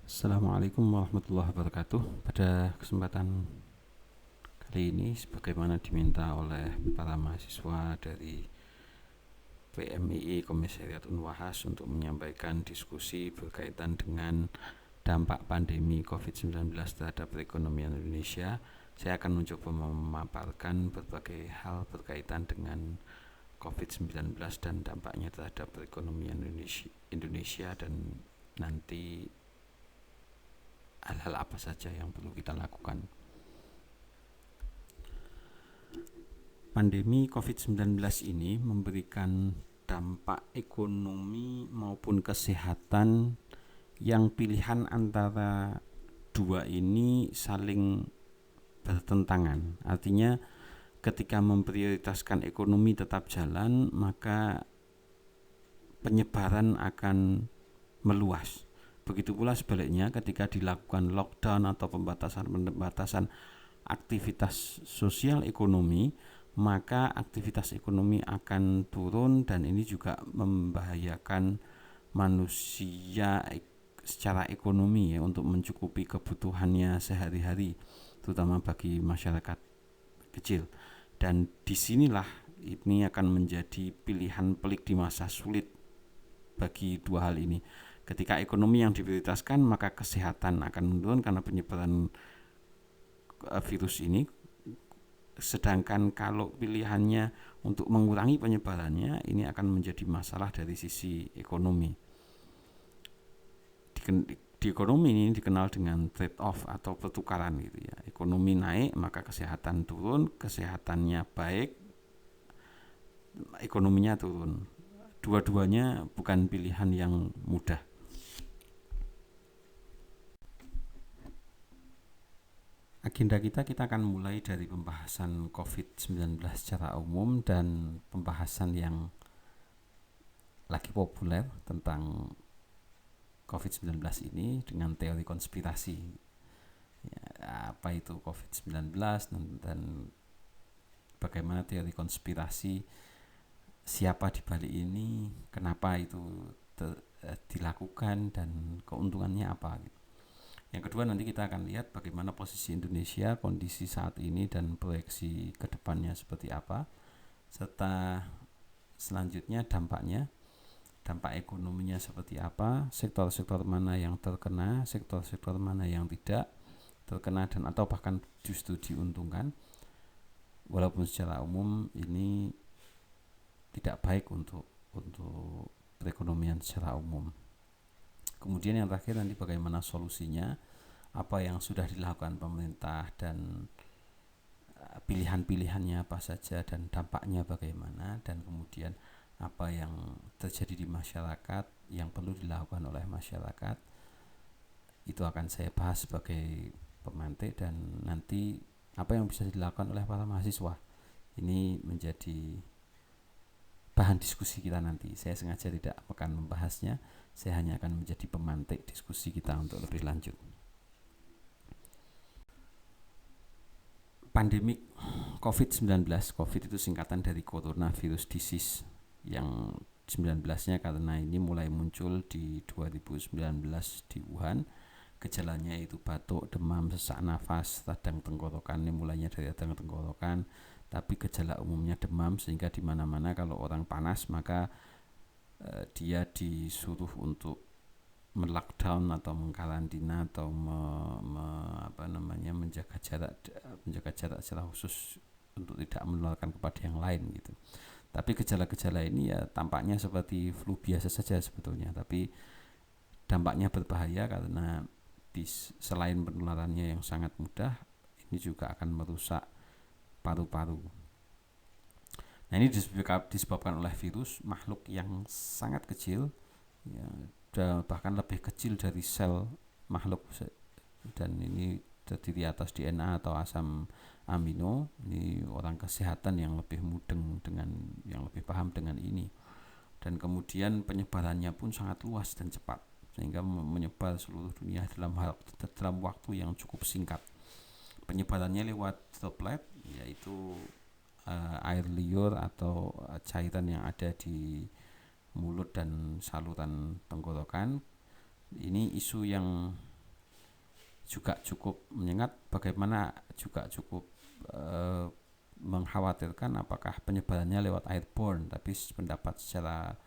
Assalamualaikum warahmatullahi wabarakatuh. Pada kesempatan kali ini, sebagaimana diminta oleh para mahasiswa dari PMII Komisariat Unwahas untuk menyampaikan diskusi berkaitan dengan dampak pandemi COVID-19 terhadap perekonomian Indonesia, saya akan mencoba memaparkan berbagai hal berkaitan dengan COVID-19 dan dampaknya terhadap perekonomian Indonesia dan nanti hal-hal apa saja yang perlu kita lakukan. Pandemi COVID-19 ini memberikan dampak ekonomi maupun kesehatan yang pilihan antara dua ini saling bertentangan. Artinya ketika memprioritaskan ekonomi tetap jalan, maka penyebaran akan meluas. Begitu pula sebaliknya ketika dilakukan lockdown atau pembatasan aktivitas sosial ekonomi, maka aktivitas ekonomi akan turun dan ini juga membahayakan manusia secara ekonomi ya, untuk mencukupi kebutuhannya sehari-hari, terutama bagi masyarakat kecil. Dan disinilah ini akan menjadi pilihan pelik di masa sulit bagi dua hal ini. Ketika ekonomi yang diprioritaskan, maka kesehatan akan menurun karena penyebaran virus ini. Sedangkan kalau pilihannya untuk mengurangi penyebarannya, ini akan menjadi masalah dari sisi ekonomi. Di ekonomi ini dikenal dengan trade off atau pertukaran gitu ya. Ekonomi naik maka kesehatan turun, kesehatannya baik, ekonominya turun. Dua-duanya bukan pilihan yang mudah. Agenda kita akan mulai dari pembahasan COVID-19 secara umum dan pembahasan yang lagi populer tentang COVID-19 ini dengan teori konspirasi. Ya, apa itu COVID-19 dan bagaimana teori konspirasi, siapa di balik ini, kenapa itu dilakukan dan keuntungannya apa gitu. Yang kedua, nanti kita akan lihat bagaimana posisi Indonesia, kondisi saat ini dan proyeksi ke depannya seperti apa, serta selanjutnya dampak ekonominya seperti apa, sektor-sektor mana yang terkena, sektor-sektor mana yang tidak terkena dan atau bahkan justru diuntungkan, walaupun secara umum ini tidak baik untuk perekonomian secara umum. Kemudian yang terakhir nanti bagaimana solusinya, apa yang sudah dilakukan pemerintah dan pilihan-pilihannya apa saja dan dampaknya bagaimana, dan kemudian apa yang terjadi di masyarakat yang perlu dilakukan oleh masyarakat. Itu akan saya bahas sebagai pemantik, dan nanti apa yang bisa dilakukan oleh para mahasiswa ini menjadi bahan diskusi kita nanti. Saya sengaja tidak akan membahasnya, saya hanya akan menjadi pemantik diskusi kita untuk lebih lanjut. Pandemik COVID-19, COVID itu singkatan dari coronavirus disease, yang 19-nya karena ini mulai muncul di 2019 di Wuhan. Gejalanya itu batuk, demam, sesak nafas, radang tenggorokan. Ini mulainya dari radang tenggorokan, tapi gejala umumnya demam, sehingga di mana-mana kalau orang panas maka dia disuruh untuk melockdown atau mengkarantina atau menjaga jarak secara khusus untuk tidak menularkan kepada yang lain gitu. Tapi gejala-gejala ini ya tampaknya seperti flu biasa saja sebetulnya, tapi dampaknya berbahaya karena selain penularannya yang sangat mudah, ini juga akan merusak paru-paru. Nah, ini disebabkan oleh virus, makhluk yang sangat kecil ya, bahkan lebih kecil dari sel makhluk, dan ini terdiri atas DNA atau asam amino. Ini orang kesehatan yang lebih mudeng dengan yang lebih paham dengan ini. Dan kemudian penyebarannya pun sangat luas dan cepat, sehingga menyebar seluruh dunia dalam waktu yang cukup singkat. Penyebarannya lewat droplet, yaitu air liur atau cairan yang ada di mulut dan saluran tenggorokan. Ini isu yang juga cukup menyengat, bagaimana juga cukup mengkhawatirkan apakah penyebarannya lewat airborne, tapi pendapat secara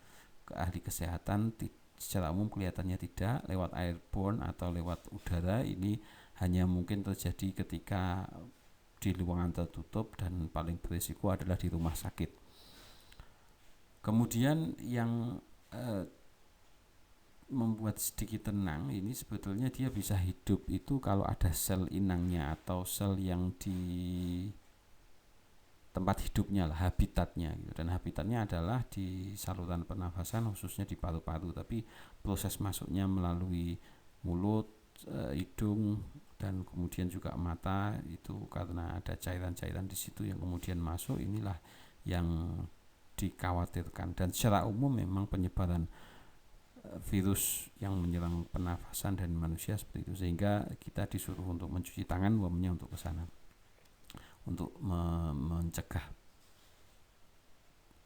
ahli kesehatan secara umum kelihatannya tidak lewat airborne atau lewat udara. Ini hanya mungkin terjadi ketika di ruangan tertutup dan paling berisiko adalah di rumah sakit. Kemudian yang membuat sedikit tenang ini sebetulnya dia bisa hidup itu kalau ada sel inangnya atau sel yang di tempat hidupnya lah, habitatnya gitu. Dan habitatnya adalah di saluran pernafasan, khususnya di paru-paru, tapi proses masuknya melalui mulut, hidung, dan kemudian juga mata, itu karena ada cairan-cairan di situ yang kemudian masuk, inilah yang dikhawatirkan. Dan secara umum memang penyebaran virus yang menyerang pernafasan dan manusia seperti itu, sehingga kita disuruh untuk mencuci tangan, umpamanya untuk ke sana, untuk mencegah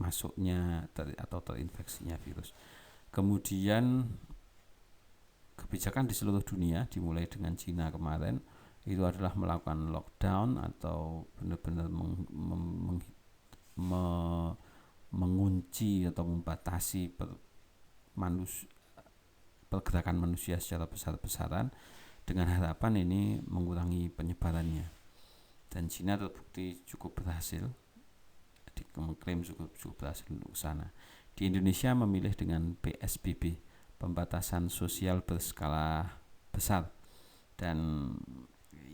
masuknya atau terinfeksinya virus. Kemudian kebijakan di seluruh dunia dimulai dengan Cina kemarin itu adalah melakukan lockdown atau benar-benar mengunci atau membatasi pergerakan manusia secara besar-besaran dengan harapan ini mengurangi penyebarannya. Dan Cina terbukti cukup berhasil, mengklaim cukup berhasil untuk sana. Di Indonesia memilih dengan PSBB, pembatasan sosial berskala besar, dan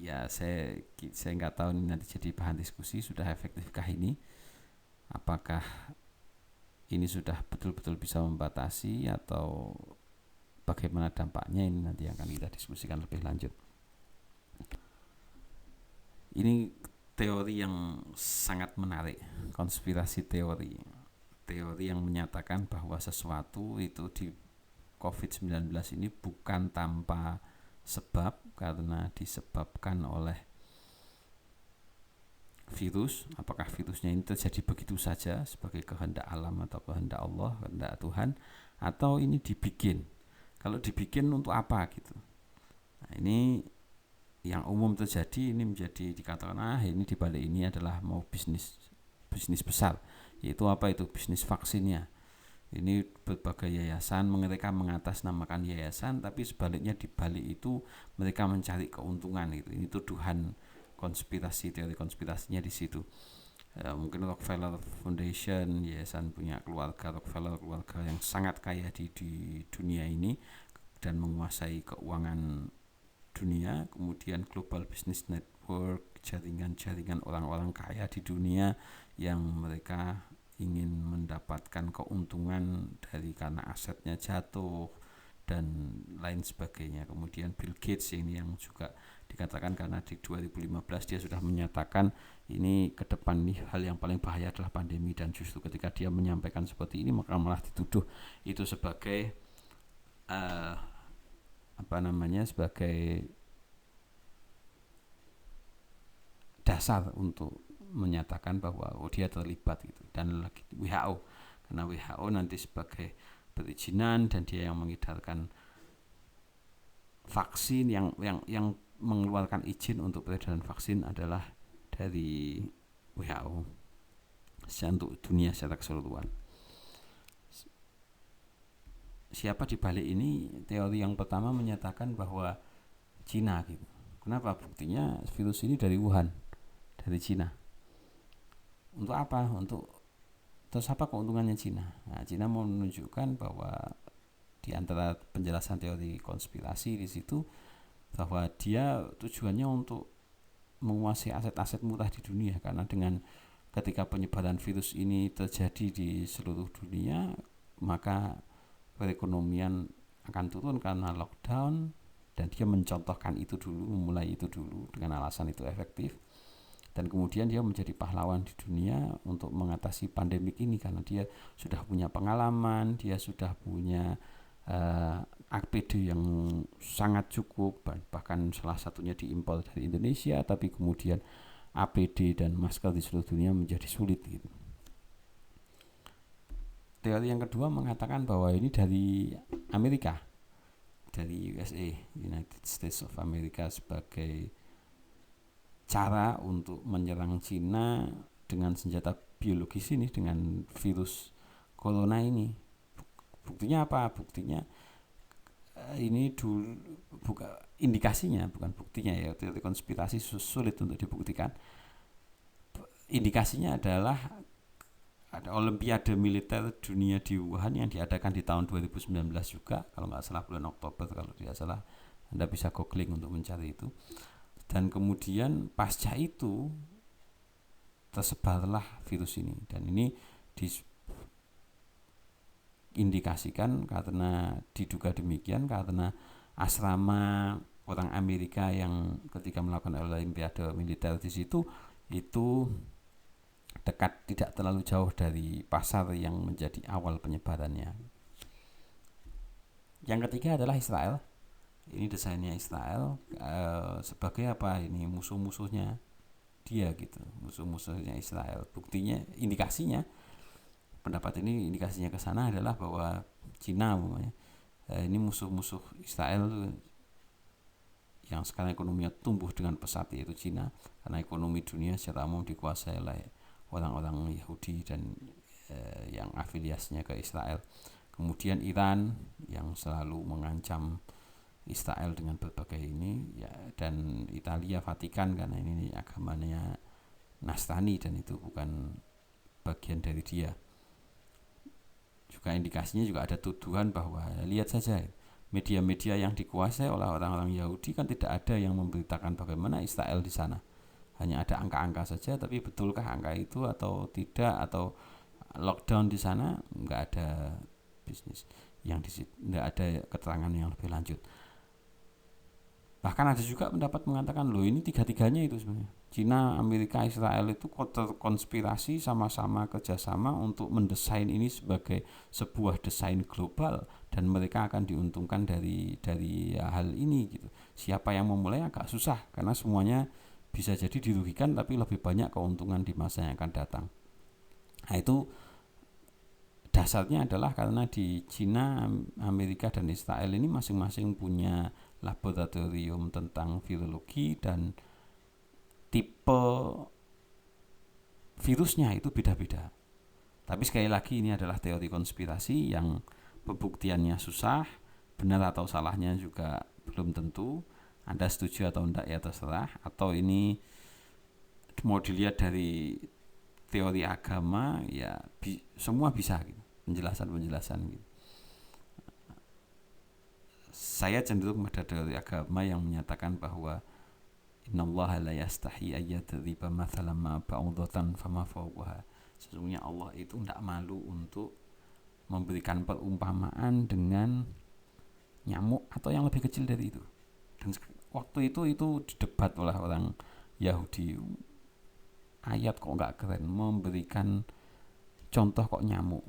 ya saya nggak tahu ini nanti jadi bahan diskusi, sudah efektifkah ini, apakah ini sudah betul-betul bisa membatasi atau bagaimana dampaknya, ini nanti akan kita diskusikan lebih lanjut. Ini teori yang sangat menarik, konspirasi teori yang menyatakan bahwa sesuatu itu di COVID-19 ini bukan tanpa sebab, karena disebabkan oleh virus. Apakah virusnya ini terjadi begitu saja sebagai kehendak alam atau kehendak Allah, kehendak Tuhan, atau ini dibikin? Kalau dibikin untuk apa gitu? Nah, ini yang umum terjadi, ini menjadi dikatakan ini dibalik ini adalah mau bisnis besar, yaitu apa itu? Bisnis vaksinnya. Ini berbagai yayasan, mereka mengatasnamakan yayasan, tapi sebaliknya dibalik itu mereka mencari keuntungan gitu. Ini tuduhan konspirasi, teori konspirasinya di situ. Mungkin Rockefeller Foundation, yayasan punya keluarga Rockefeller, keluarga yang sangat kaya di dunia ini dan menguasai keuangan dunia. Kemudian Global Business Network, jaringan-jaringan orang-orang kaya di dunia yang mereka ingin mendapatkan keuntungan dari karena asetnya jatuh dan lain sebagainya. Kemudian Bill Gates ini yang juga dikatakan, karena di 2015 dia sudah menyatakan ini ke depan nih hal yang paling bahaya adalah pandemi, dan justru ketika dia menyampaikan seperti ini maka malah dituduh itu sebagai sebagai dasar untuk menyatakan bahwa dia terlibat gitu. Dan lagi WHO, karena WHO nanti sebagai perizinan dan dia yang mengedarkan vaksin, yang mengeluarkan izin untuk peredaran vaksin adalah dari WHO untuk dunia secara keseluruhan. Siapa di balik ini? Teori yang pertama menyatakan bahwa Cina gitu. Kenapa? Buktinya virus ini dari Wuhan, dari Cina. Untuk apa? Terus apa keuntungannya Cina? Nah, Cina mau menunjukkan bahwa di antara penjelasan teori konspirasi di situ, bahwa dia tujuannya untuk menguasai aset-aset murah di dunia, karena dengan ketika penyebaran virus ini terjadi di seluruh dunia, maka perekonomian akan turun karena lockdown, dan dia mencontohkan itu dulu, memulai itu dulu dengan alasan itu efektif. Dan kemudian dia menjadi pahlawan di dunia untuk mengatasi pandemik ini, karena dia sudah punya pengalaman, dia sudah punya APD yang sangat cukup, bahkan salah satunya diimpor dari Indonesia, tapi kemudian APD dan masker di seluruh dunia menjadi sulit gitu. Teori yang kedua mengatakan bahwa ini dari Amerika, dari USA, United States of America, sebagai cara untuk menyerang Cina dengan senjata biologis ini, dengan virus corona ini. Buktinya apa? Buktinya ini dulu, indikasinya, bukan buktinya ya, teori konspirasi sulit untuk dibuktikan. Indikasinya adalah ada Olimpiade Militer Dunia di Wuhan yang diadakan di tahun 2019 juga, kalau nggak salah bulan Oktober, kalau tidak salah. Anda bisa googling untuk mencari itu. Dan kemudian pasca itu tersebarlah virus ini, dan ini diindikasikan karena diduga demikian karena asrama orang Amerika yang ketika melakukan Olimpiade Militer di situ itu dekat, tidak terlalu jauh dari pasar yang menjadi awal penyebarannya. Yang ketiga adalah Israel. Ini desainnya Israel sebagai apa? Ini musuh-musuhnya dia gitu, musuh-musuhnya Israel. Buktinya, indikasinya, pendapat ini indikasinya ke sana adalah bahwa Cina ini musuh-musuh Israel yang sekarang ekonominya tumbuh dengan pesat, yaitu Cina, karena ekonomi dunia secara umum dikuasai oleh orang-orang Yahudi dan yang afiliasinya ke Israel. Kemudian Iran yang selalu mengancam Israel dengan berbagai ini ya, dan Italia, Vatikan, karena ini agamanya Nasrani dan itu bukan bagian dari dia. Juga indikasinya juga ada tuduhan bahwa lihat saja media-media yang dikuasai oleh orang-orang Yahudi kan tidak ada yang memberitakan bagaimana Israel di sana. Hanya ada angka-angka saja, tapi betulkah angka itu atau tidak, atau lockdown di sana, nggak ada bisnis yang nggak ada keterangan yang lebih lanjut. Bahkan ada juga pendapat mengatakan loh ini tiga-tiganya itu sebenarnya Cina, Amerika, Israel itu konspirasi sama-sama kerjasama untuk mendesain ini sebagai sebuah desain global dan mereka akan diuntungkan dari hal ini gitu. Siapa yang memulai agak susah karena semuanya bisa jadi dirugikan tapi lebih banyak keuntungan di masa yang akan datang. Nah itu dasarnya adalah karena di Cina, Amerika, dan Israel ini masing-masing punya laboratorium tentang virologi dan tipe virusnya itu beda-beda. Tapi sekali lagi ini adalah teori konspirasi yang pembuktiannya susah, benar atau salahnya juga belum tentu. Anda setuju atau tidak ya terserah, atau ini mau dilihat dari teori agama ya semua bisa gitu, penjelasan gitu. Saya cenderung pada teori agama yang menyatakan bahwa innallaha la yastahi ayyadriba mathalan ma ba'udatan fama fawqaha. Sesungguhnya Allah itu tidak malu untuk memberikan perumpamaan dengan nyamuk atau yang lebih kecil dari itu. Dan waktu itu didebat oleh orang Yahudi. Ayat kok nggak keren memberikan contoh kok nyamuk.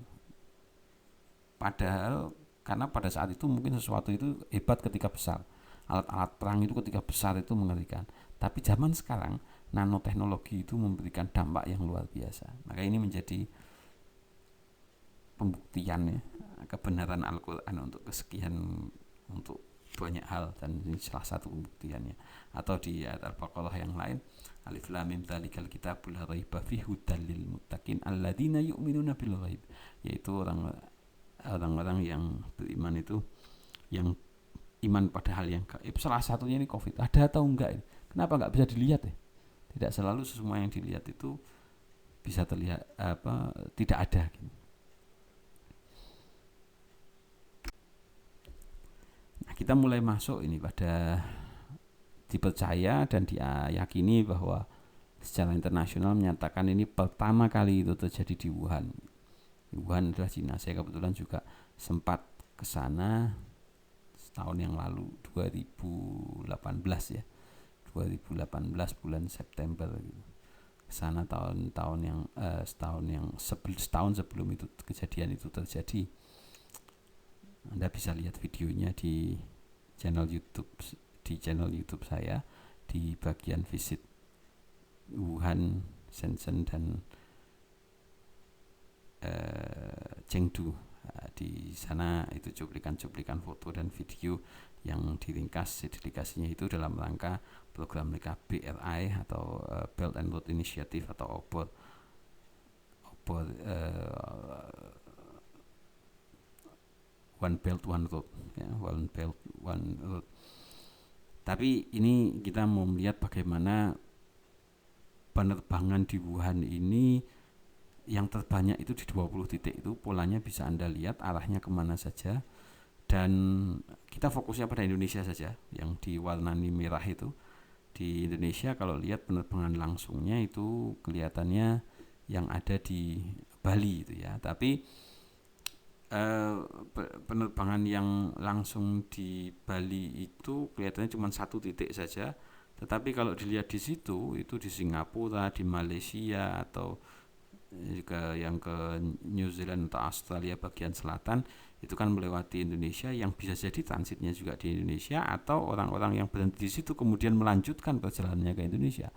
Padahal karena pada saat itu mungkin sesuatu itu hebat ketika besar, alat-alat perang itu ketika besar itu mengerikan. Tapi zaman sekarang nanoteknologi itu memberikan dampak yang luar biasa. Maka ini menjadi pembuktian ya, kebenaran Al-Quran untuk kesekian, untuk banyak hal, dan ini salah satu pembuktiannya. Atau di ayat Al-Baqarah yang lain, Alif Lam Mim Dzalikal Kitabul La Raiba Fihi Hudal lil Muttaqin alladzina yu'minuna bil ghaib, yaitu orang-orang yang beriman itu yang iman pada hal yang gaib. Salah satunya ini COVID. Ada atau enggak? Kenapa enggak bisa dilihat ya? Tidak selalu semua yang dilihat itu bisa terlihat tidak ada gitu. Nah, kita mulai masuk ini pada dipercaya dan diyakini bahwa secara internasional menyatakan ini pertama kali itu terjadi di Wuhan. Wuhan adalah Cina. Saya kebetulan juga sempat ke sana setahun yang lalu, 2018 ya. 2018 bulan September gitu. Kesana setahun sebelum itu kejadian itu terjadi. Anda bisa lihat videonya di channel YouTube saya di bagian visit Wuhan, Shenzhen, dan Chengdu. Di sana itu cuplikan foto dan video, yang diringkas delegasinya itu dalam rangka program mereka BRI atau Belt and Road Initiative atau OBOR One Belt One Road ya, One Belt One Road. Tapi ini kita mau melihat bagaimana penerbangan di Wuhan ini yang terbanyak itu di 20 titik itu, polanya bisa Anda lihat arahnya kemana saja, dan kita fokusnya pada Indonesia saja yang diwarnai merah itu. Di Indonesia kalau lihat penerbangan langsungnya itu kelihatannya yang ada di Bali itu ya, tapi penerbangan yang langsung di Bali itu kelihatannya cuma satu titik saja, tetapi kalau dilihat di situ itu di Singapura, di Malaysia, atau juga yang ke New Zealand atau Australia bagian selatan itu kan melewati Indonesia, yang bisa jadi transitnya juga di Indonesia, atau orang-orang yang berhenti di situ kemudian melanjutkan perjalanannya ke Indonesia,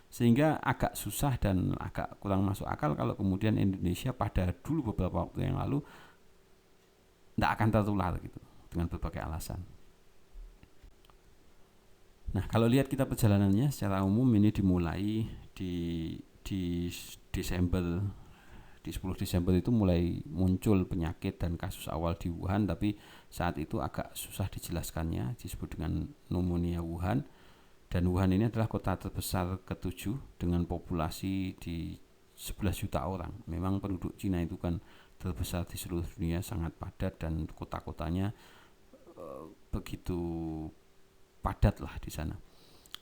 sehingga agak susah dan agak kurang masuk akal kalau kemudian Indonesia pada dulu beberapa waktu yang lalu tidak akan tertular gitu dengan berbagai alasan. Nah, kalau lihat kita perjalanannya secara umum ini dimulai di Desember, di 10 Desember itu mulai muncul penyakit dan kasus awal di Wuhan, tapi saat itu agak susah dijelaskannya, disebut dengan pneumonia Wuhan. Dan Wuhan ini adalah kota terbesar ke-7 dengan populasi di 11 juta orang. Memang penduduk Cina itu kan terbesar di seluruh dunia, sangat padat, dan kota-kotanya begitu padat lah di sana.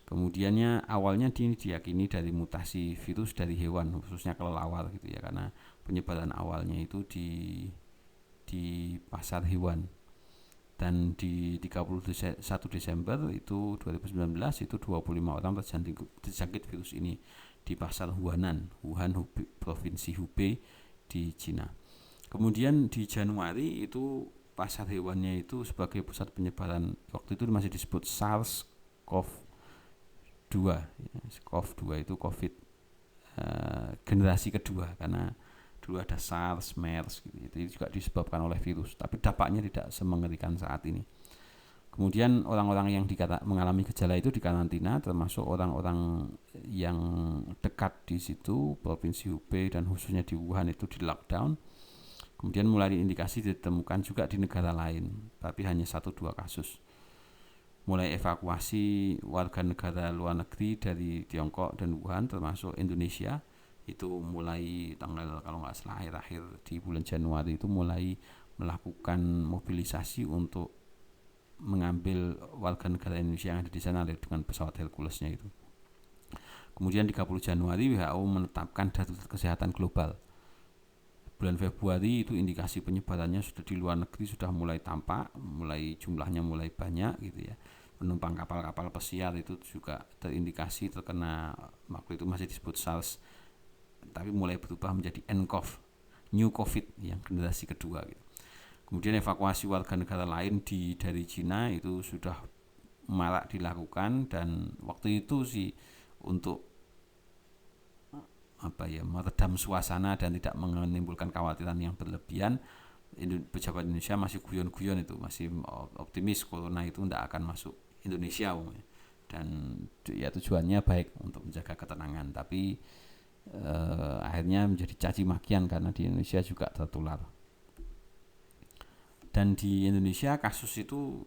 Kemudiannya awalnya diyakini dari mutasi virus dari hewan, khususnya kelelawar gitu ya, karena penyebaran awalnya itu di pasar hewan. Dan di 31 Desember itu 2019 itu 25 orang terjangkit virus ini di pasar Wuhan, provinsi Hubei di Cina. Kemudian di Januari itu pasar hewannya itu sebagai pusat penyebaran, waktu itu masih disebut SARS-CoV-2 ya, CoV-2 itu COVID generasi kedua, karena dulu ada SARS, MERS gitu. Itu juga disebabkan oleh virus, tapi dampaknya tidak semengerikan saat ini. Kemudian orang-orang yang mengalami gejala itu dikarantina, termasuk orang-orang yang dekat di situ, provinsi Hubei dan khususnya di Wuhan itu di lockdown. Kemudian mulai indikasi ditemukan juga di negara lain, tapi hanya 1-2 kasus. Mulai evakuasi warga negara luar negeri dari Tiongkok dan Wuhan termasuk Indonesia, itu mulai tanggal, kalau nggak salah akhir-akhir di bulan Januari itu mulai melakukan mobilisasi untuk mengambil warga negara Indonesia yang ada di sana dengan pesawat Herculesnya itu. Kemudian 30 Januari WHO menetapkan darurat kesehatan global. Bulan Februari itu indikasi penyebarannya sudah di luar negeri sudah mulai tampak, jumlahnya mulai banyak gitu ya. Penumpang kapal-kapal pesiar itu juga terindikasi terkena, waktu itu masih disebut SARS, tapi mulai berubah menjadi nCoV, New COVID yang generasi kedua gitu. Kemudian evakuasi warga negara lain dari Cina itu sudah marak dilakukan, dan waktu itu sih untuk meredam suasana dan tidak menimbulkan kekhawatiran yang berlebihan, pejabat Indonesia masih guyon-guyon itu, masih optimis corona itu tidak akan masuk Indonesia, dan ya tujuannya baik untuk menjaga ketenangan, tapi akhirnya menjadi caci makian karena di Indonesia juga tertular. Dan di Indonesia kasus itu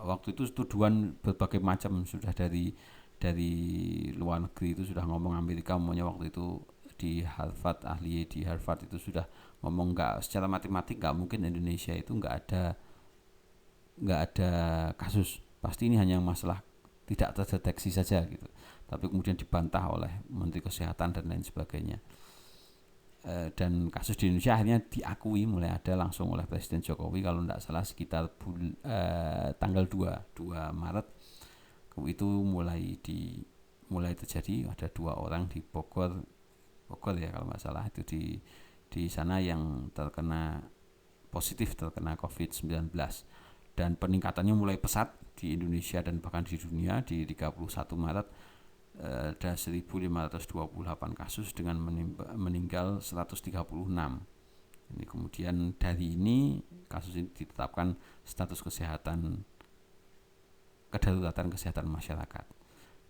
waktu itu tuduhan berbagai macam, sudah dari luar negeri itu sudah ngomong, Amerika umumnya waktu itu di Harvard, ahli di Harvard itu sudah ngomong secara matematik nggak mungkin Indonesia itu nggak ada kasus, pasti ini hanya masalah tidak terdeteksi saja gitu. Tapi kemudian dibantah oleh Menteri Kesehatan dan lain sebagainya. Dan kasus di Indonesia akhirnya diakui mulai ada langsung oleh Presiden Jokowi, kalau tidak salah sekitar tanggal 2 Maret itu mulai terjadi, ada 2 orang di Bogor ya kalau nggak salah, itu di sana yang positif terkena COVID-19, dan peningkatannya mulai pesat di Indonesia dan bahkan di dunia. Di 31 Maret ada 1.528 kasus dengan meninggal 136. Ini kemudian dari ini kasus ini ditetapkan status kesehatan kedaruratan kesehatan masyarakat.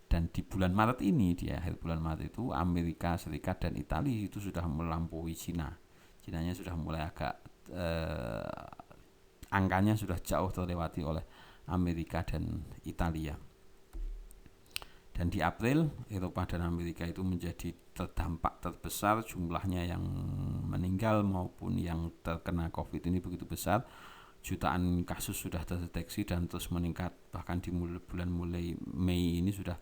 Dan di bulan Maret ini, di akhir bulan Maret itu, Amerika Serikat dan Italia itu sudah melampaui Cina. Cinanya sudah mulai agak angkanya sudah jauh terlewati oleh Amerika dan Italia. Dan di April, Eropa dan Amerika itu menjadi terdampak terbesar, jumlahnya yang meninggal maupun yang terkena COVID ini begitu besar. Jutaan kasus sudah terdeteksi dan terus meningkat, bahkan di bulan mulai Mei ini sudah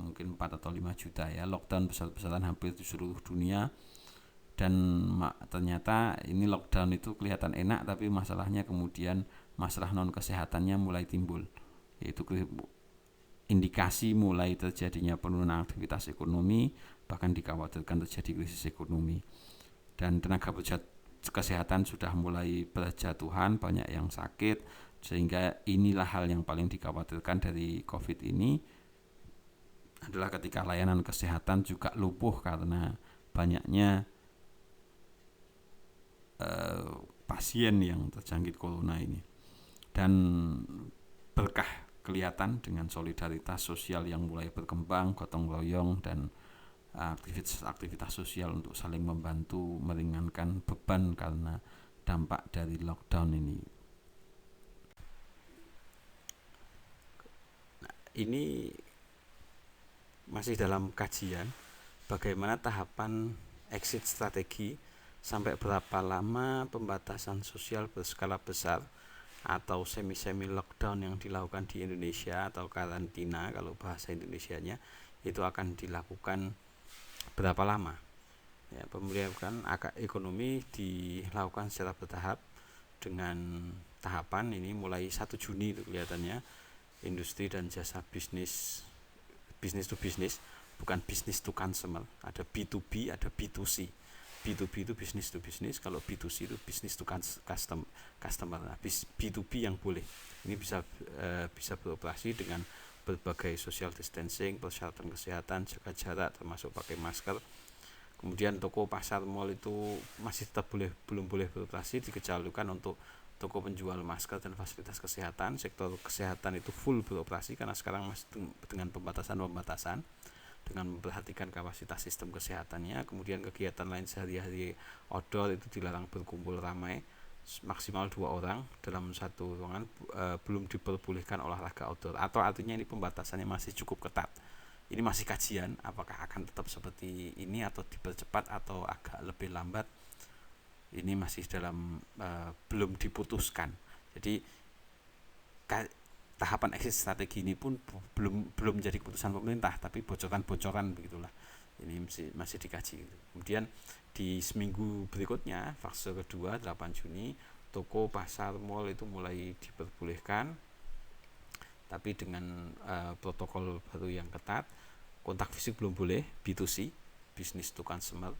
mungkin 4 atau 5 juta ya. Lockdown besar-besaran hampir di seluruh dunia. Dan ternyata ini lockdown itu kelihatan enak, tapi masalahnya kemudian masalah non kesehatannya mulai timbul, yaitu indikasi mulai terjadinya penurunan aktivitas ekonomi, bahkan dikhawatirkan terjadi krisis ekonomi. Dan tenaga kesehatan sudah mulai berjatuhan, banyak yang sakit, sehingga inilah hal yang paling dikhawatirkan dari COVID ini adalah ketika layanan kesehatan juga lumpuh karena banyaknya pasien yang terjangkit corona ini. Dan berkah kelihatan dengan solidaritas sosial yang mulai berkembang, gotong royong dan aktivitas sosial untuk saling membantu meringankan beban karena dampak dari lockdown ini. Nah, ini masih dalam kajian bagaimana tahapan exit strategi, sampai berapa lama pembatasan sosial berskala besar atau semi lockdown yang dilakukan di Indonesia atau karantina kalau bahasa Indonesianya itu akan dilakukan berapa lama. Ya, pemulihan ekonomi dilakukan secara bertahap dengan tahapan ini mulai 1 Juni itu kelihatannya industri dan jasa bisnis to bisnis, bukan business to consumer. Ada B2B, ada B2C. B2B itu business to business, kalau B2C itu business to customer. Nah, B2B yang boleh ini bisa beroperasi dengan berbagai social distancing, persyaratan kesehatan, jaga jarak termasuk pakai masker. Kemudian toko, pasar, mal itu masih tetap belum boleh beroperasi, dikecualikan untuk toko penjual masker dan fasilitas kesehatan. Sektor kesehatan itu full beroperasi karena sekarang masih dengan pembatasan dengan memperhatikan kapasitas sistem kesehatannya. Kemudian kegiatan lain sehari-hari outdoor itu dilarang berkumpul ramai maksimal 2 orang dalam satu ruangan, belum diperbolehkan olahraga outdoor, atau artinya ini pembatasannya masih cukup ketat. Ini masih kajian apakah akan tetap seperti ini atau dipercepat atau agak lebih lambat, ini masih dalam belum diputuskan. Jadi tahapan exit strategi ini pun belum menjadi keputusan pemerintah, tapi bocoran-bocoran begitulah. Ini masih dikaji. Kemudian di seminggu berikutnya, fase kedua 8 Juni, toko, pasar, mal itu mulai diperbolehkan, tapi dengan protokol baru yang ketat. Kontak fisik belum boleh, B2C, business to consumer,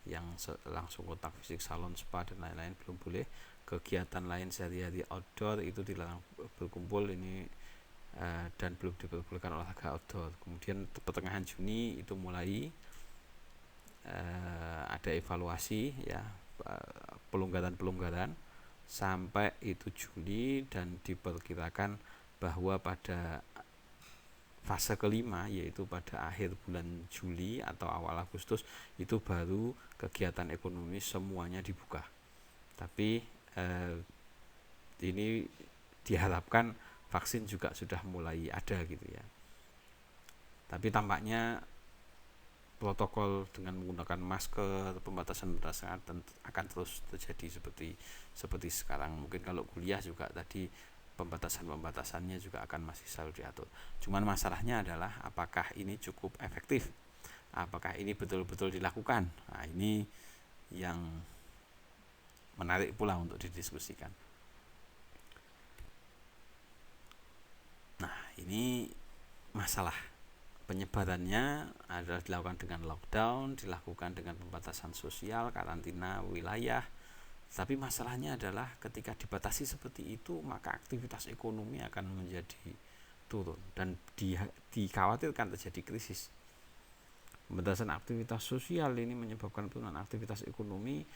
yang langsung kontak fisik, salon, spa dan lain-lain belum boleh. Kegiatan lain sehari-hari outdoor itu dilarang berkumpul ini, dan belum diperbolehkan olahraga outdoor. Kemudian pertengahan Juni itu mulai ada evaluasi ya, pelonggaran sampai itu Juli, dan diperkirakan bahwa pada fase kelima, yaitu pada akhir bulan Juli atau awal Agustus, itu baru kegiatan ekonomi semuanya dibuka. Tapi ini diharapkan vaksin juga sudah mulai ada gitu ya. Tapi tampaknya protokol dengan menggunakan masker, pembatasan akan terus terjadi seperti sekarang. Mungkin kalau kuliah juga tadi pembatasannya juga akan masih selalu diatur. Cuman masalahnya adalah apakah ini cukup efektif, apakah ini betul-betul dilakukan. Nah, ini yang menarik pula untuk didiskusikan. Nah, ini masalah penyebarannya adalah dilakukan dengan lockdown, dilakukan dengan pembatasan sosial, karantina wilayah. Tapi masalahnya adalah ketika dibatasi seperti itu, maka aktivitas ekonomi akan menjadi turun dan dikhawatirkan terjadi krisis. Pembatasan aktivitas sosial ini menyebabkan penurunan aktivitas ekonomi.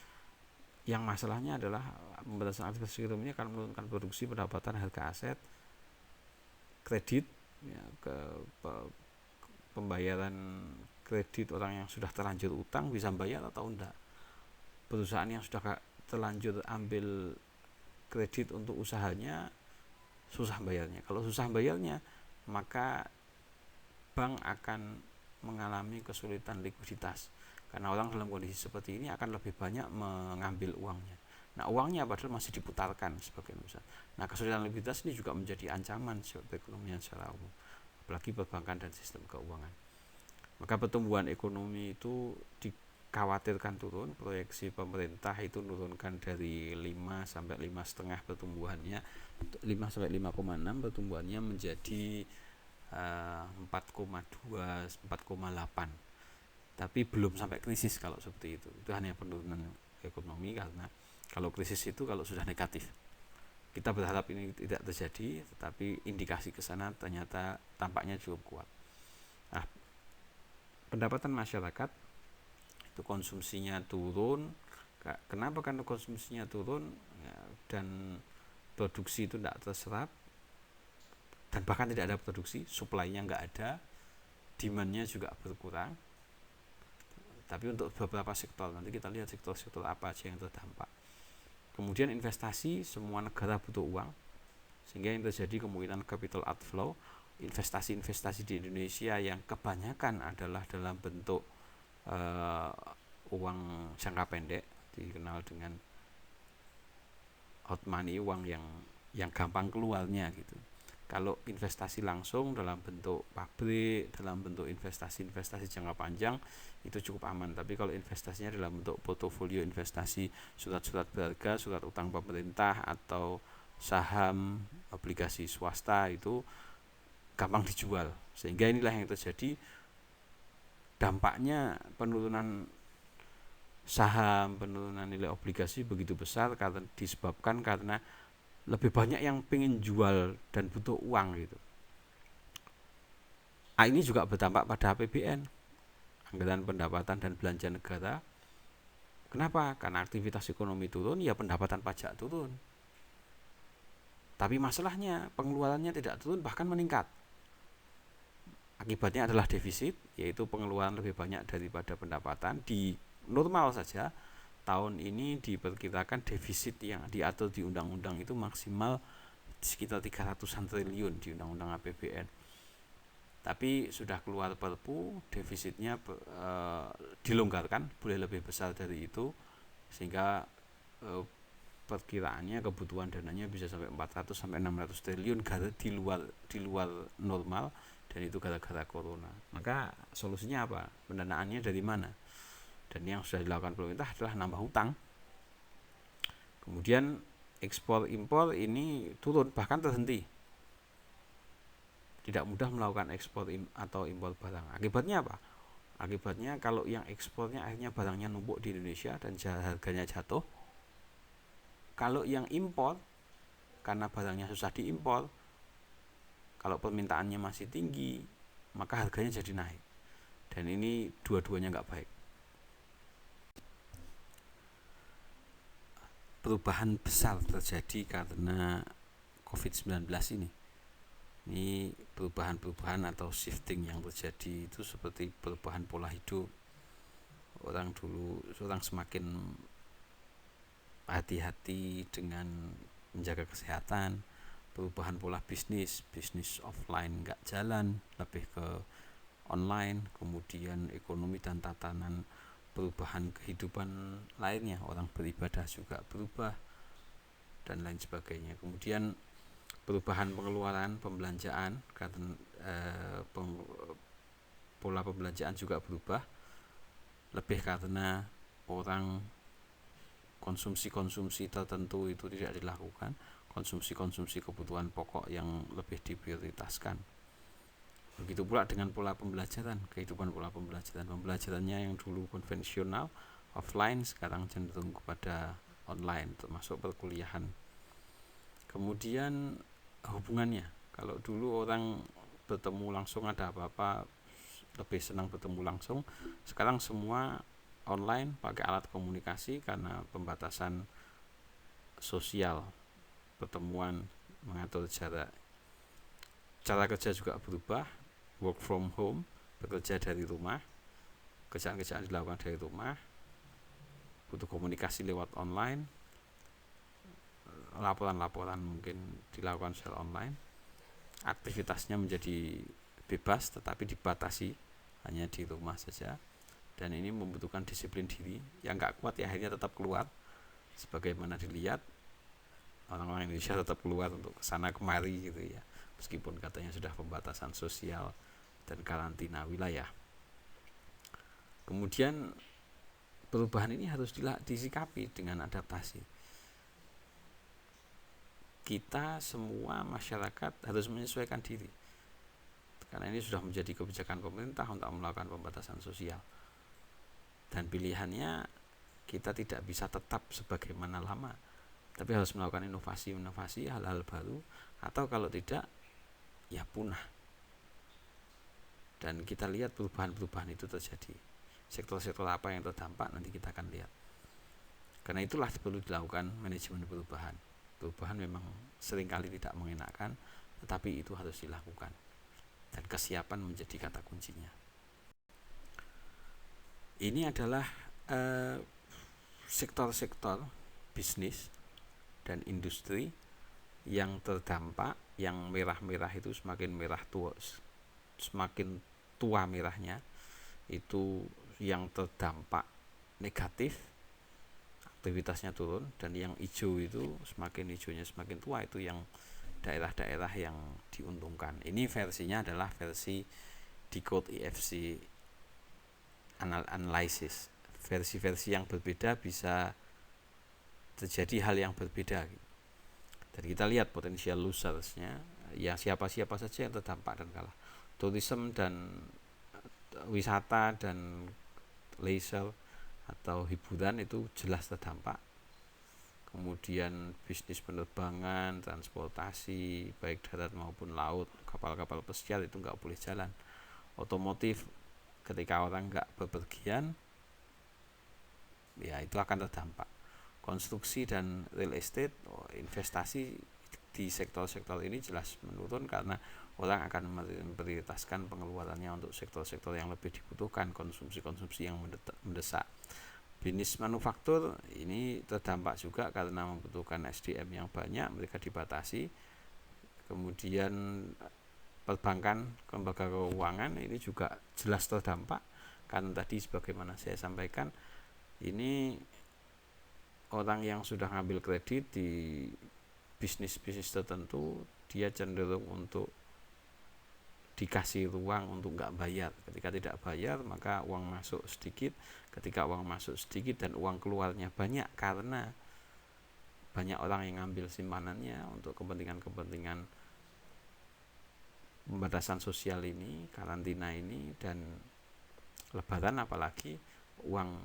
Yang masalahnya adalah pembatasan aktivitas ekonomi akan menurunkan produksi, pendapatan, harga aset, kredit, ya, ke pembayaran kredit orang yang sudah terlanjur utang bisa bayar atau enggak. Perusahaan yang sudah terlanjur ambil kredit untuk usahanya susah bayarnya. Kalau susah bayarnya, maka bank akan mengalami kesulitan likuiditas. Karena orang dalam kondisi seperti ini akan lebih banyak mengambil uangnya. Nah, uangnya padahal masih diputarkan sebagai usaha. Nah, kesulitan likuiditas ini juga menjadi ancaman perekonomian secara umum, apalagi perbankan dan sistem keuangan. Maka pertumbuhan ekonomi itu dikhawatirkan turun. Proyeksi pemerintah itu menurunkan dari 5 sampai 5,5 pertumbuhannya, 5 sampai 5,6 pertumbuhannya menjadi 4,2 4,8. Tapi belum sampai krisis kalau seperti itu. Itu hanya penurunan ekonomi, karena kalau krisis itu kalau sudah negatif. Kita berharap ini tidak terjadi, tetapi indikasi ke sana ternyata tampaknya cukup kuat. Nah, pendapatan masyarakat itu konsumsinya turun. Kenapa? Karena konsumsinya turun, ya, dan produksi itu tidak terserap, dan bahkan tidak ada produksi, supply-nya nggak ada, demand-nya juga berkurang. Tapi untuk beberapa sektor, nanti kita lihat sektor-sektor apa aja yang terdampak. Kemudian investasi, semua negara butuh uang, sehingga yang terjadi kemungkinan capital outflow. Investasi-investasi di Indonesia yang kebanyakan adalah dalam bentuk uang jangka pendek, dikenal dengan hot money, uang yang gampang keluarnya gitu. Kalau investasi langsung dalam bentuk pabrik, dalam bentuk investasi jangka panjang, itu cukup aman. Tapi kalau investasinya dalam bentuk portofolio investasi, surat-surat berharga, surat utang pemerintah, atau saham, obligasi swasta, itu gampang dijual. Sehingga inilah yang terjadi, dampaknya penurunan saham, penurunan nilai obligasi begitu besar karena disebabkan karena lebih banyak yang pengen jual dan butuh uang gitu. Ini juga berdampak pada APBN, anggaran pendapatan dan belanja negara. Kenapa? Karena aktivitas ekonomi turun, ya pendapatan pajak turun. Tapi masalahnya pengeluarannya tidak turun, bahkan meningkat. Akibatnya adalah defisit, yaitu pengeluaran lebih banyak daripada pendapatan. Di normal saja, tahun ini diperkirakan defisit yang diatur di undang-undang itu maksimal sekitar 300-an triliun di undang-undang APBN. Tapi sudah keluar Perpu, defisitnya dilonggarkan, boleh lebih besar dari itu, sehingga perkiraannya kebutuhan dananya bisa sampai 400-600 triliun di luar normal, dan itu gara-gara corona. Maka solusinya apa? Pendanaannya dari mana? Dan yang sudah dilakukan pemerintah adalah nambah hutang. Kemudian ekspor impor ini turun, bahkan terhenti. Tidak mudah melakukan ekspor atau impor barang. Akibatnya apa? Akibatnya kalau yang ekspornya akhirnya barangnya numpuk di Indonesia dan harganya jatuh. Kalau yang impor, karena barangnya susah diimpor, kalau permintaannya masih tinggi, maka harganya jadi naik. Dan ini dua-duanya nggak baik. Perubahan besar terjadi karena COVID-19 ini. Ini perubahan-perubahan atau shifting yang terjadi itu seperti perubahan pola hidup. Orang semakin hati-hati dengan menjaga kesehatan. Perubahan pola bisnis offline nggak jalan, lebih ke online. Kemudian ekonomi dan tatanan perubahan kehidupan lainnya, orang beribadah juga berubah dan lain sebagainya. Kemudian perubahan pengeluaran, pembelanjaan, karena pola pembelanjaan juga berubah, lebih karena orang konsumsi tertentu itu tidak dilakukan, konsumsi kebutuhan pokok yang lebih diprioritaskan. Begitu pula dengan pola pembelajaran, pembelajarannya yang dulu konvensional offline sekarang cenderung kepada online, termasuk perkuliahan. Kemudian hubungannya, kalau dulu orang bertemu langsung ada apa-apa lebih senang bertemu langsung, sekarang semua online pakai alat komunikasi karena pembatasan sosial, pertemuan, mengatur jarak. cara kerja juga berubah, work from home, bekerja dari rumah, kerjaan-kerjaan dilakukan dari rumah, butuh komunikasi lewat online, laporan-laporan mungkin dilakukan secara online, aktivitasnya menjadi bebas tetapi dibatasi hanya di rumah saja, dan ini membutuhkan disiplin diri. Yang nggak kuat ya akhirnya tetap keluar, sebagaimana dilihat orang-orang Indonesia tetap keluar untuk kesana kemari gitu ya, meskipun katanya sudah pembatasan sosial dan karantina wilayah. Kemudian perubahan ini harus disikapi dengan adaptasi. Kita semua masyarakat harus menyesuaikan diri, karena ini sudah menjadi kebijakan pemerintah untuk melakukan pembatasan sosial, dan pilihannya kita tidak bisa tetap sebagaimana lama, tapi harus melakukan inovasi hal-hal baru, atau kalau tidak ya punah. Dan kita lihat perubahan-perubahan itu terjadi, sektor-sektor apa yang terdampak nanti kita akan lihat. Karena itulah perlu dilakukan manajemen perubahan. Perubahan memang seringkali tidak mengenakan, tetapi itu harus dilakukan, dan kesiapan menjadi kata kuncinya. Ini adalah sektor-sektor bisnis dan industri yang terdampak. Yang merah-merah itu semakin tua merahnya, itu yang terdampak negatif, aktivitasnya turun, dan yang hijau itu semakin hijaunya semakin tua, itu yang daerah-daerah yang diuntungkan. Ini versinya adalah versi Decode EFC Analysis. Versi-versi yang berbeda bisa terjadi hal yang berbeda. Dan kita lihat potensial losersnya, ya siapa-siapa saja yang terdampak dan kalah. Tourism dan wisata dan leisure atau hiburan itu jelas terdampak. Kemudian bisnis penerbangan, transportasi baik darat maupun laut, kapal-kapal pesiar itu nggak boleh jalan. Otomotif, ketika orang nggak bepergian, ya itu akan terdampak. Konstruksi dan real estate, investasi di sektor-sektor ini jelas menurun, karena orang akan memprioritaskan pengeluarannya untuk sektor-sektor yang lebih dibutuhkan, konsumsi-konsumsi yang mendesak. Bisnis manufaktur ini terdampak juga karena membutuhkan SDM yang banyak, mereka dibatasi. Kemudian perbankan, lembaga keuangan ini juga jelas terdampak, karena tadi sebagaimana saya sampaikan, ini orang yang sudah ngambil kredit di bisnis-bisnis tertentu, dia cenderung untuk dikasih ruang untuk nggak bayar. Ketika tidak bayar, maka uang masuk sedikit. Ketika uang masuk sedikit dan uang keluarnya banyak, karena banyak orang yang ngambil simpanannya untuk kepentingan-kepentingan pembatasan sosial ini, karantina ini, dan lebaran apalagi, uang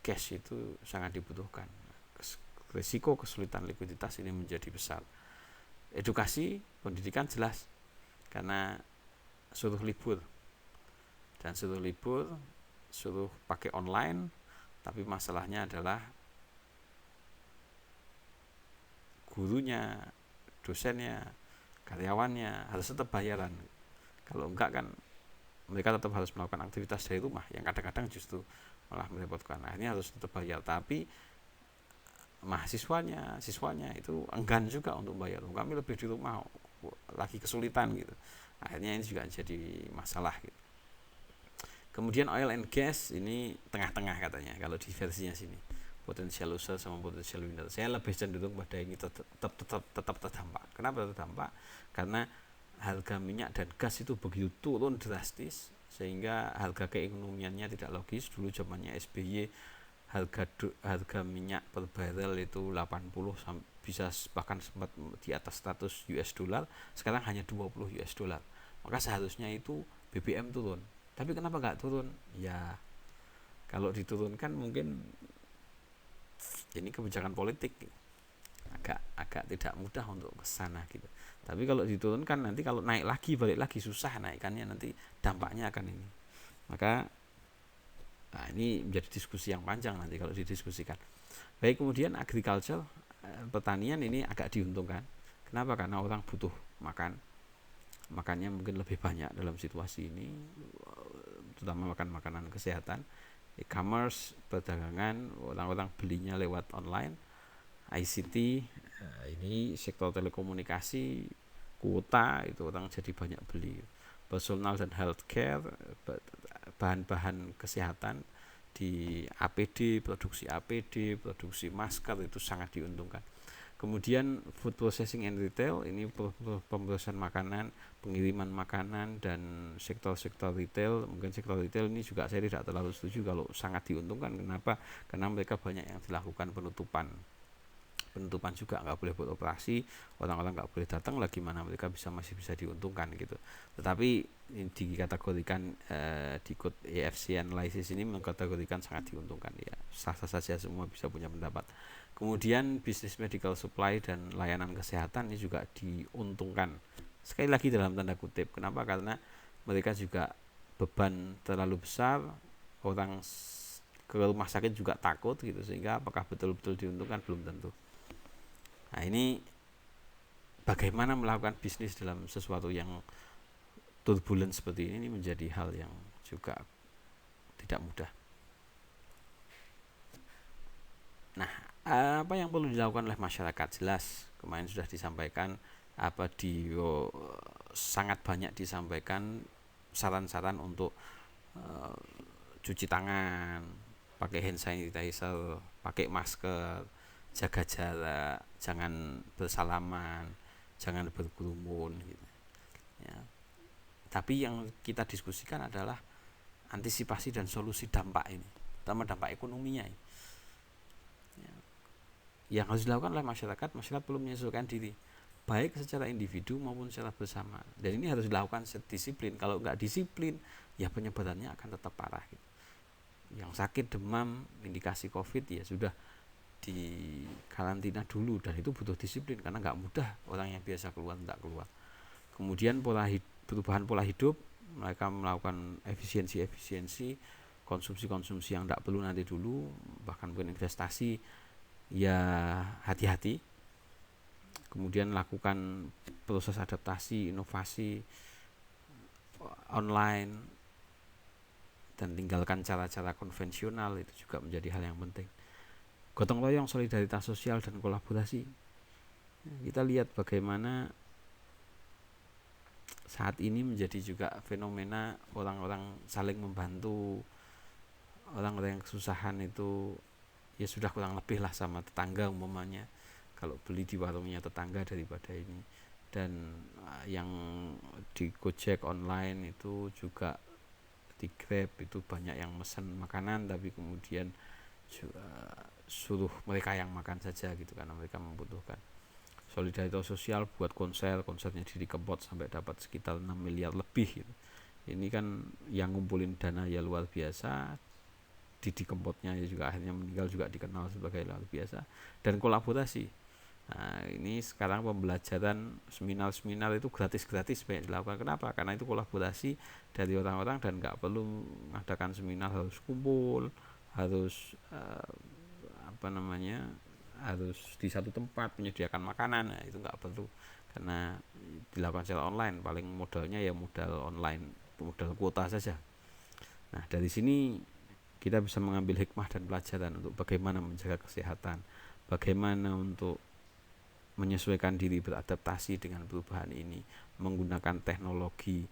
cash itu sangat dibutuhkan. Risiko kesulitan likuiditas ini menjadi besar. Edukasi, pendidikan jelas, karena suruh libur, dan suruh pakai online, tapi masalahnya adalah gurunya, dosennya, karyawannya harus tetap bayaran. Kalau enggak kan mereka tetap harus melakukan aktivitas dari rumah, yang kadang-kadang justru malah merepotkan. Akhirnya harus tetap bayar, tapi siswanya itu enggan juga untuk bayar. Kami lebih di rumah, lagi kesulitan gitu. Akhirnya ini juga jadi masalah gitu. Kemudian oil and gas ini tengah-tengah katanya kalau di versinya sini, potential loser sama potential winner. Saya lebih cenderung pada ini tetap terdampak. Kenapa terdampak? Karena harga minyak dan gas itu begitu turun drastis, sehingga harga keekonomiannya tidak logis. Dulu zamannya SBY harga minyak per barrel itu 80 bisa bahkan sempat di atas 100 US dollar, sekarang hanya 20 US dollar. Maka seharusnya itu BBM turun. Tapi kenapa nggak turun? Ya kalau diturunkan mungkin ini kebijakan politik gitu. Agak tidak mudah untuk kesana gitu. Tapi kalau diturunkan nanti kalau naik lagi balik lagi susah naikannya, nanti dampaknya akan ini. Maka ini menjadi diskusi yang panjang nanti kalau didiskusikan. Baik, kemudian agriculture, pertanian ini agak diuntungkan. Kenapa? Karena orang butuh makan. makannya mungkin lebih banyak dalam situasi ini, terutama makan makanan kesehatan. E-commerce, perdagangan, orang-orang belinya lewat online. ICT, ini sektor telekomunikasi, kuota itu orang jadi banyak beli. Personal dan healthcare, bahan-bahan kesehatan di APD, produksi masker itu sangat diuntungkan. Kemudian food processing and retail, ini pemrosesan makanan, pengiriman makanan, dan sektor-sektor retail. Mungkin sektor retail ini juga saya tidak terlalu setuju kalau sangat diuntungkan. Kenapa? Karena mereka banyak yang dilakukan penutupan juga, nggak boleh beroperasi, orang-orang nggak boleh datang, lagi mana mereka masih bisa diuntungkan gitu. Tetapi dikategorikan di code EFC analysis ini mengkategorikan sangat diuntungkan, ya sah-sah saja, semua bisa punya pendapat. Kemudian bisnis medical supply dan layanan kesehatan ini juga diuntungkan, sekali lagi dalam tanda kutip. Kenapa? Karena mereka juga beban terlalu besar, orang ke rumah sakit juga takut gitu, sehingga apakah betul-betul diuntungkan belum tentu. Nah, ini bagaimana melakukan bisnis dalam sesuatu yang turbulent seperti ini menjadi hal yang juga tidak mudah. Nah, apa yang perlu dilakukan oleh masyarakat? Jelas kemarin sudah disampaikan, sangat banyak disampaikan saran-saran untuk cuci tangan, pakai hand sanitizer, pakai masker, jaga jarak, jangan bersalaman, jangan berkerumun gitu. Ya. Tapi yang kita diskusikan adalah antisipasi dan solusi dampak ini, terutama dampak ekonominya ini. Ya. Yang harus dilakukan oleh masyarakat perlu menyesuaikan diri, baik secara individu maupun secara bersama. Dan ini harus dilakukan disiplin. Kalau nggak disiplin, ya penyebarannya akan tetap parah gitu. Yang sakit demam indikasi COVID, ya sudah di karantina dulu, dan itu butuh disiplin karena nggak mudah orang yang biasa keluar tidak keluar. Kemudian perubahan pola hidup, mereka melakukan efisiensi, konsumsi yang tidak perlu nanti dulu, bahkan mungkin investasi, ya hati-hati. Kemudian lakukan proses adaptasi, inovasi online, dan tinggalkan cara-cara konvensional, itu juga menjadi hal yang penting. Gotong royong, solidaritas sosial, dan kolaborasi. Kita lihat bagaimana saat ini menjadi juga fenomena orang-orang saling membantu, orang-orang yang kesusahan itu ya sudah kurang lebih lah sama tetangga umpamanya, kalau beli di warungnya tetangga daripada ini. Dan yang di Gojek online itu juga, di Grab itu banyak yang mesen makanan tapi kemudian suruh mereka yang makan saja gitu, karena mereka membutuhkan. Solidaritas sosial buat konsernya Didi Kempot sampai dapat sekitar 6 miliar lebih gitu. Ini kan yang ngumpulin dana ya luar biasa. Didi Kempotnya ya juga akhirnya meninggal, juga dikenal sebagai luar biasa. Dan kolaborasi, nah ini sekarang pembelajaran seminar itu gratis banyak dilakukan. Kenapa? Karena itu kolaborasi dari orang-orang, dan nggak perlu mengadakan seminar harus kumpul, harus harus di satu tempat menyediakan makanan. Nah, itu nggak perlu, karena dilakukan secara online. Paling modalnya ya modal online, modal kuota saja. Nah, dari sini kita bisa mengambil hikmah dan pelajaran untuk bagaimana menjaga kesehatan, bagaimana untuk menyesuaikan diri, beradaptasi dengan perubahan ini, menggunakan teknologi.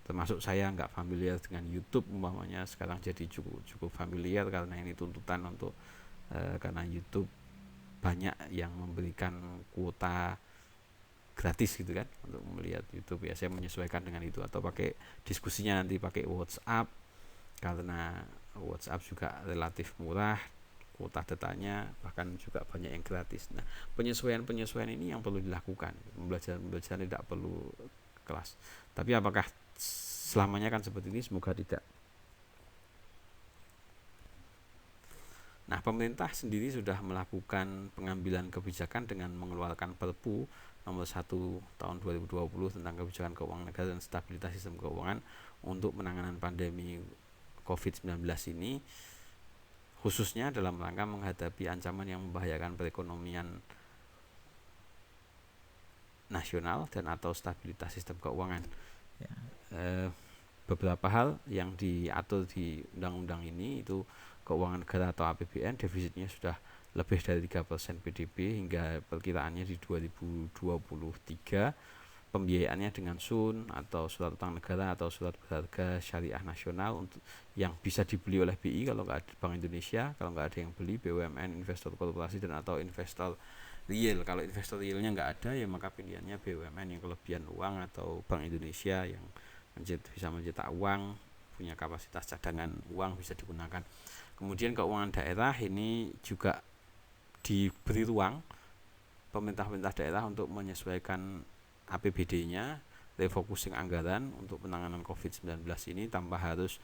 Termasuk saya nggak familiar dengan YouTube umpamanya, sekarang jadi cukup familiar karena ini tuntutan untuk karena YouTube banyak yang memberikan kuota gratis gitu kan untuk melihat YouTube, ya saya menyesuaikan dengan itu, atau pakai diskusinya nanti pakai WhatsApp, karena WhatsApp juga relatif murah, kuota datanya bahkan juga banyak yang gratis. Nah, penyesuaian ini yang perlu dilakukan. Pembelajaran tidak perlu kelas. Tapi apakah selamanya kan seperti ini? Semoga tidak. Nah, pemerintah sendiri sudah melakukan pengambilan kebijakan dengan mengeluarkan Perpu nomor 1 tahun 2020 tentang kebijakan keuangan negara dan stabilitas sistem keuangan untuk penanganan pandemi COVID-19 ini, khususnya dalam rangka menghadapi ancaman yang membahayakan perekonomian nasional dan atau stabilitas sistem keuangan. Beberapa hal yang diatur di undang-undang ini itu keuangan negara atau APBN defisitnya sudah lebih dari 3% PDB hingga perkiraannya di 2023. Pembiayaannya dengan SUN atau surat utang negara atau surat berharga syariah nasional untuk yang bisa dibeli oleh BI kalau nggak ada Bank Indonesia, kalau nggak ada yang beli BUMN, investor korporasi dan atau investor real. Kalau investor realnya nggak ada ya maka pilihannya BUMN yang kelebihan uang atau Bank Indonesia yang bisa mencetak uang, punya kapasitas cadangan uang bisa digunakan. Kemudian keuangan daerah ini juga diberi ruang pemerintah daerah untuk menyesuaikan APBD-nya, refocusing anggaran untuk penanganan COVID-19 ini tanpa harus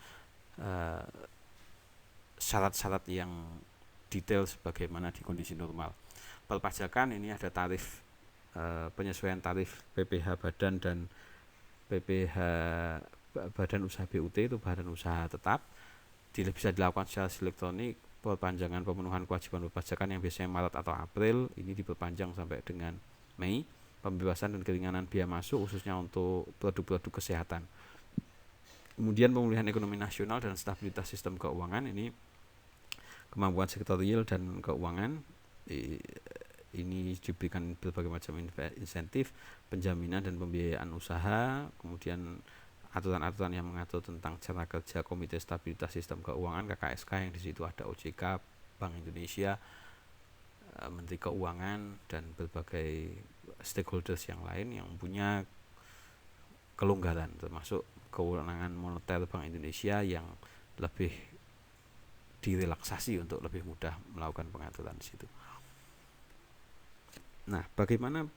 syarat-syarat yang detail sebagaimana di kondisi normal. Perpajakan ini ada tarif penyesuaian tarif PPh badan dan PPh badan usaha BUT itu badan usaha tetap bisa dilakukan secara elektronik. Perpanjangan pemenuhan kewajiban perpajakan yang biasanya Maret atau April ini diperpanjang sampai dengan Mei. Pembebasan dan keringanan biaya masuk khususnya untuk produk-produk kesehatan. Kemudian pemulihan ekonomi nasional dan stabilitas sistem keuangan ini kemampuan sektor real dan keuangan ini diberikan berbagai macam insentif, penjaminan dan pembiayaan usaha, kemudian aturan-aturan yang mengatur tentang cara kerja Komite Stabilitas Sistem Keuangan KKSK yang di situ ada OJK, Bank Indonesia, Menteri Keuangan dan berbagai stakeholders yang lain yang punya kelonggaran termasuk kewenangan moneter Bank Indonesia yang lebih direlaksasi untuk lebih mudah melakukan pengaturan di situ. Nah, bagaimana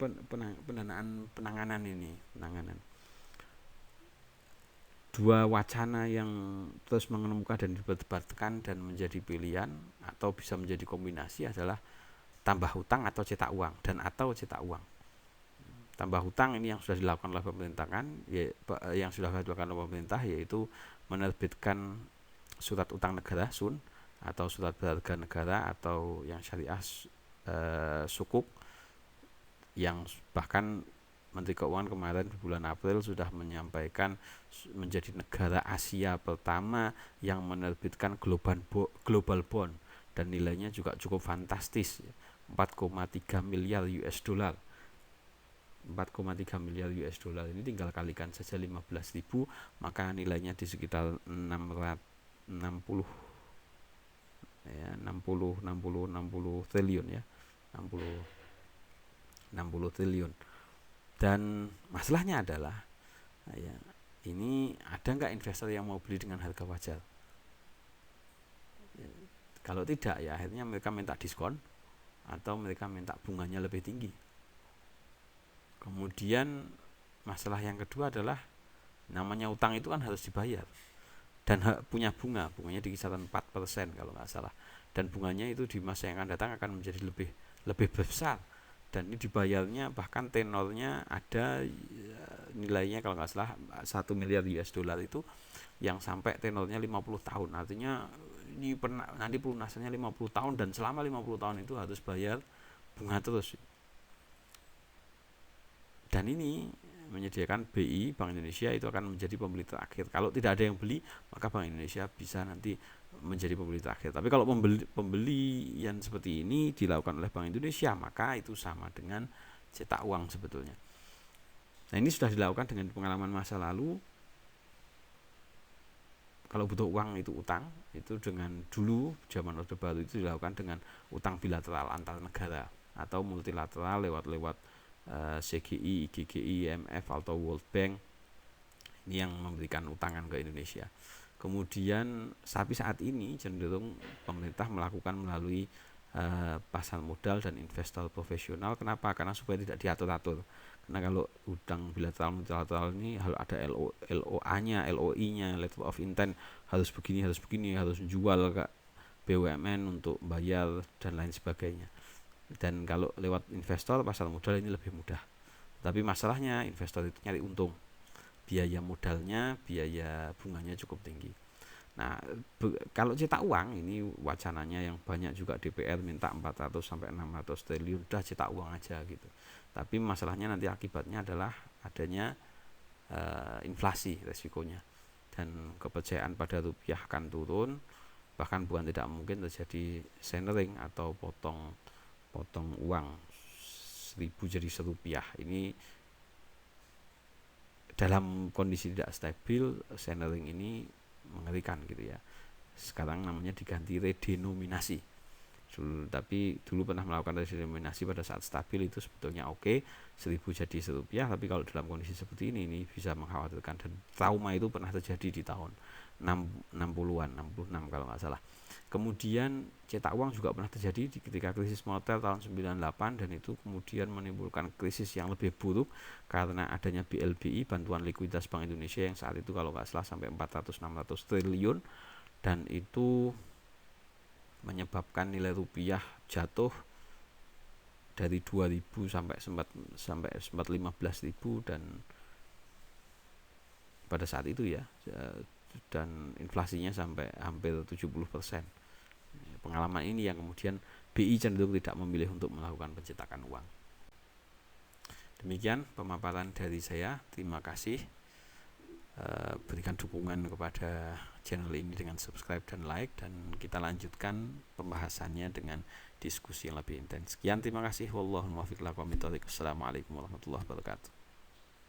penanganan ini? Dua wacana yang terus mengemuka dan diperdebatkan dan menjadi pilihan atau bisa menjadi kombinasi adalah tambah hutang atau cetak uang dan atau cetak uang. Tambah hutang ini yang sudah dilakukan oleh pemerintah yaitu menerbitkan surat utang negara SUN atau surat berharga negara atau yang syariah sukuk, yang bahkan Menteri Keuangan kemarin di bulan April sudah menyampaikan menjadi negara Asia pertama yang menerbitkan global bond dan nilainya juga cukup fantastis, 4,3 miliar US dollar. 4,3 miliar US dollar ini tinggal kalikan saja 15.000, maka nilainya di sekitar 60 triliun ya. 60 triliun. Dan masalahnya adalah ya, ini ada nggak investor yang mau beli dengan harga wajar? Ya, kalau tidak ya akhirnya mereka minta diskon atau mereka minta bunganya lebih tinggi. Kemudian masalah yang kedua adalah namanya utang itu kan harus dibayar dan punya bunganya di kisaran 4% kalau nggak salah, dan bunganya itu di masa yang akan datang akan menjadi lebih besar. Dan ini dibayarnya bahkan tenornya ada nilainya kalau nggak salah 1 miliar US dollar itu yang sampai tenornya 50 tahun. Artinya ini nanti pelunasannya 50 tahun dan selama 50 tahun itu harus bayar bunga terus. Dan ini menyediakan BI, Bank Indonesia itu akan menjadi pembeli terakhir. Kalau tidak ada yang beli, maka Bank Indonesia bisa nanti menjadi pembeli terakhir. Tapi kalau pembelian seperti ini dilakukan oleh Bank Indonesia, maka itu sama dengan cetak uang sebetulnya. Nah, ini sudah dilakukan dengan pengalaman masa lalu. Kalau butuh uang itu utang, itu dengan dulu zaman Orde Baru itu dilakukan dengan utang bilateral antar negara atau multilateral lewat CGI, IGGI, IMF atau World Bank. Ini yang memberikan utangan ke Indonesia. Kemudian tapi saat ini cenderung pemerintah melakukan melalui pasar modal dan investor profesional. Kenapa? Karena supaya tidak diatur-atur. Karena kalau utang bilateral multilateral ini harus ada LOA-nya, LOI-nya, letter of intent, harus begini, harus jual ke BUMN untuk bayar dan lain sebagainya. Dan kalau lewat investor pasar modal ini lebih mudah. Tapi masalahnya investor itu nyari untung. Biaya modalnya, biaya bunganya cukup tinggi. Nah, kalau cetak uang ini wacananya yang banyak juga DPR minta 400 sampai 600 triliun, udah cetak uang aja gitu. Tapi masalahnya nanti akibatnya adalah adanya inflasi resikonya, dan kepercayaan pada rupiah akan turun, bahkan bukan tidak mungkin terjadi centering atau potong uang 1000 jadi serupiah. Ini dalam kondisi tidak stabil, centering ini mengerikan gitu ya. Sekarang namanya diganti redenominasi. Tapi dulu pernah melakukan redenominasi pada saat stabil, itu sebetulnya oke, 1000 jadi serupiah. Tapi kalau dalam kondisi seperti ini bisa mengkhawatirkan, dan trauma itu pernah terjadi di tahun 60-an, 66 kalau nggak salah. Kemudian cetak uang juga pernah terjadi ketika krisis moneter tahun 98, dan itu kemudian menimbulkan krisis yang lebih buruk karena adanya BLBI, bantuan likuiditas Bank Indonesia, yang saat itu kalau nggak salah sampai 400-600 triliun, dan itu menyebabkan nilai rupiah jatuh dari 2000 sampai sempat 15.000, dan pada saat itu ya, dan inflasinya sampai hampir 70%. Pengalaman ini yang kemudian BI cenderung tidak memilih untuk melakukan pencetakan uang. Demikian pemaparan dari saya. Terima kasih. Berikan dukungan kepada channel ini dengan subscribe dan like, dan kita lanjutkan pembahasannya dengan diskusi yang lebih intens. Sekian, terima kasih. Wallahul muwaffiq. Assalamualaikum warahmatullahi wabarakatuh.